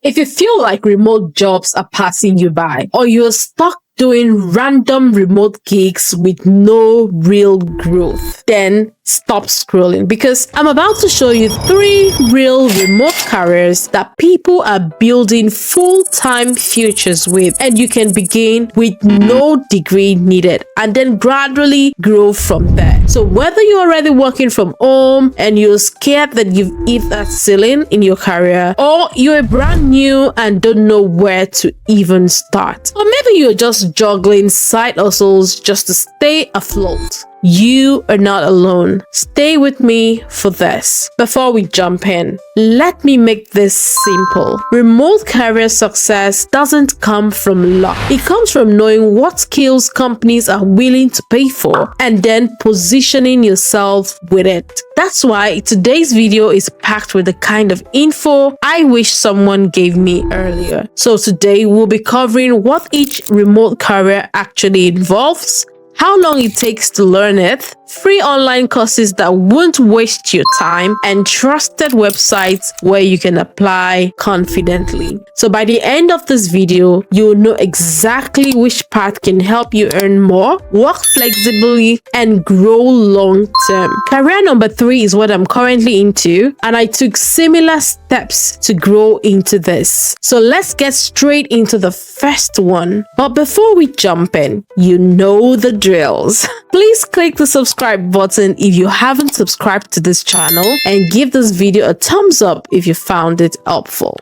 If you feel like remote jobs are passing you by, or you're stuck doing random remote gigs with no real growth, then stop scrolling, because I'm about to show you 3 real remote careers that people are building full-time futures with, and you can begin with no degree needed and then gradually grow from there. So whether you're already working from home and you're scared that you've hit that ceiling in your career, or you're brand new and don't know where to even start, or maybe you're just juggling side hustles just to stay afloat, you are not alone. Stay with me for this. Before we jump in, let me make this simple. Remote career success doesn't come from luck. It comes from knowing what skills companies are willing to pay for and then positioning yourself with it. That's why today's video is packed with the kind of info I wish someone gave me earlier. So today we'll be covering what each remote career actually involves, how long it takes to learn it, free online courses that won't waste your time, and trusted websites where you can apply confidently. So by the end of this video, you'll know exactly which path can help you earn more, work flexibly, and grow long term. Career number 3 is what I'm currently into, and I took similar steps to grow into this. So let's get straight into the first one. But before we jump in, you know the drills. Please click the subscribe button if you haven't subscribed to this channel, and give this video a thumbs up if you found it helpful.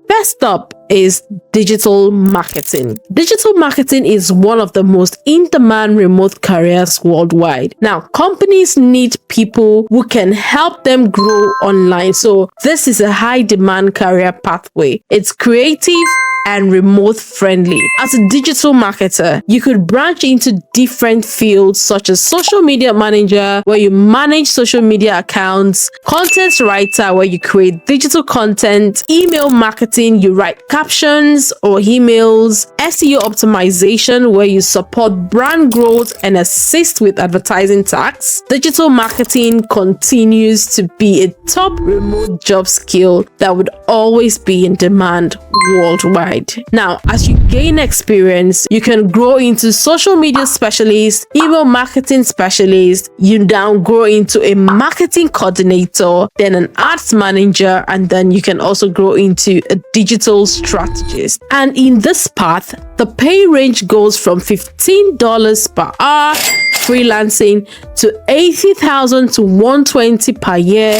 First up is digital marketing. Digital marketing is one of the most in-demand remote careers worldwide. Now, companies need people who can help them grow online. So this is a high-demand career pathway. It's creative and remote friendly. As a digital marketer, you could branch into different fields such as social media manager, where you manage social media accounts, content writer, where you create digital content, email marketing, you write captions or emails, SEO optimization, where you support brand growth and assist with advertising tasks. Digital marketing continues to be a top remote job skill that would always be in demand worldwide. Now, as you gain experience, you can grow into social media specialist, email marketing specialist, you now grow into a marketing coordinator, then an ads manager, and then you can also grow into a digital strategist. And in this path, the pay range goes from $15 per hour freelancing to $80,000 to $120,000 per year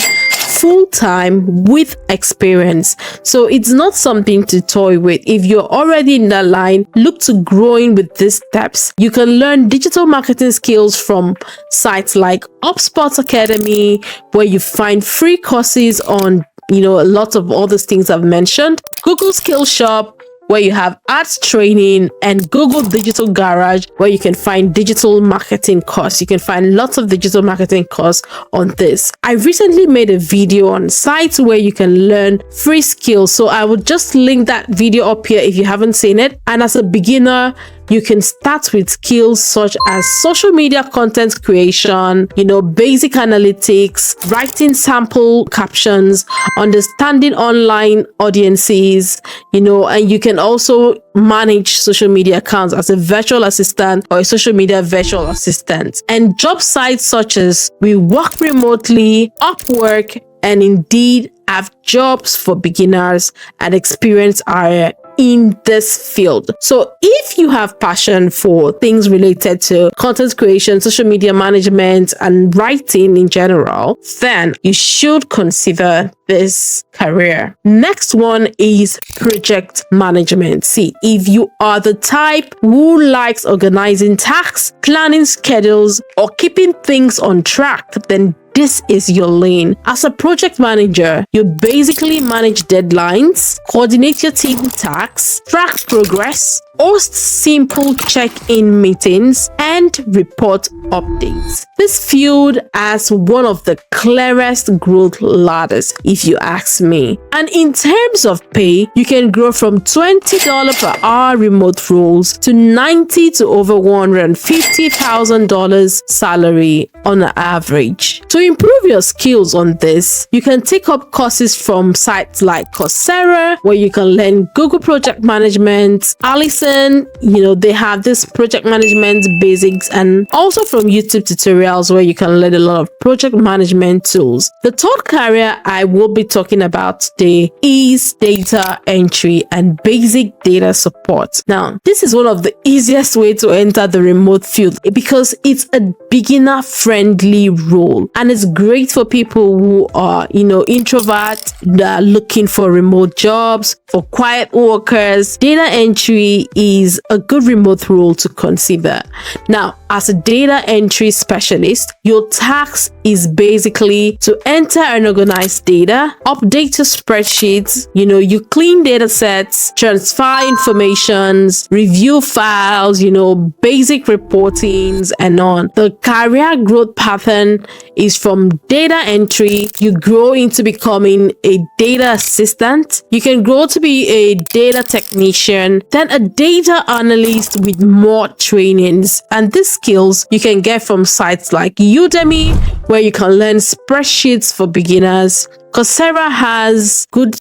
full-time with experience. So it's not something to toy with. If you're already in that line, look to growing with these steps. You can learn digital marketing skills from sites like HubSpot Academy, where you find free courses on a lot of all these things I've mentioned, Google Skillshop, where you have ads training, and Google Digital Garage, where you can find digital marketing course. You can find lots of digital marketing course on this. I recently made a video on sites where you can learn free skills, so I would just link that video up here if you haven't seen it. And as a beginner, you can start with skills such as social media content creation, basic analytics, writing sample captions, understanding online audiences, and you can also manage social media accounts as a virtual assistant or a social media virtual assistant. And job sites such as We Work Remotely, Upwork, and Indeed have jobs for beginners and experienced are in this field. So if you have passion for things related to content creation, social media management, and writing in general, then you should consider this career. Next one is project management. See, if you are the type who likes organizing tasks, planning schedules, or keeping things on track, then this is your lane. As a project manager, you basically manage deadlines, coordinate your team tasks, track progress, host simple check-in meetings, and report updates. This field has one of the clearest growth ladders, if you ask me. And in terms of pay, you can grow from $20 per hour remote roles to $90 to over $150,000 salary on average. To improve your skills on this, you can take up courses from sites like Coursera, where you can learn Google project management. Alison, they have this project management basics, and also from YouTube tutorials where you can learn a lot of project management tools. The third career I will be talking about today is data entry and basic data support. Now, this is one of the easiest way to enter the remote field because it's a beginner friendly role, and it's great for people who are, introverts that are looking for remote jobs, for quiet workers. Data entry is a good remote role to consider. Now, as a data entry specialist, your task is basically to enter and organize data, update your spreadsheets, you clean data sets, transfer informations, review files, basic reportings and on. The career growth pattern is from data entry, you grow into becoming a data assistant, you can grow to be a data technician, then a data analyst with more trainings. And these skills you can get from sites like Udemy, where you can learn spreadsheets for beginners. Coursera has good,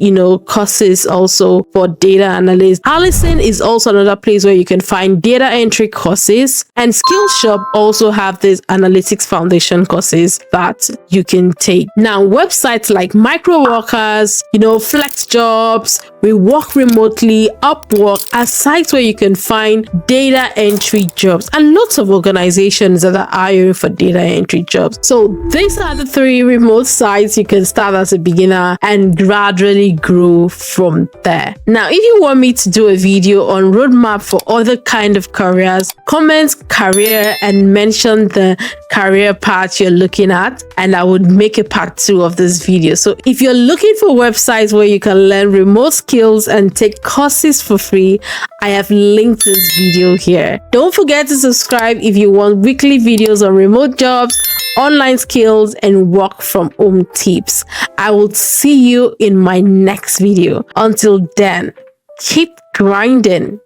courses also for data analysts. Alison is also another place where you can find data entry courses, and Skillshop also have these analytics foundation courses that you can take. Now, websites like Microworkers, Flex Jobs, We Work Remotely, Upwork are sites where you can find data entry jobs, and lots of organizations that are hiring for data entry jobs. So these are the 3 remote sites you can start as a beginner and gradually grow from there. Now, if you want me to do a video on roadmap for other kind of careers, comment career and mention the career path you're looking at, and I would make a part 2 of this video. So if you're looking for websites where you can learn remote skills and take courses for free, I have linked this video here. Don't forget to subscribe if you want weekly videos on remote jobs, online skills, and work from home tips. I will see you in my next video. Until then, keep grinding.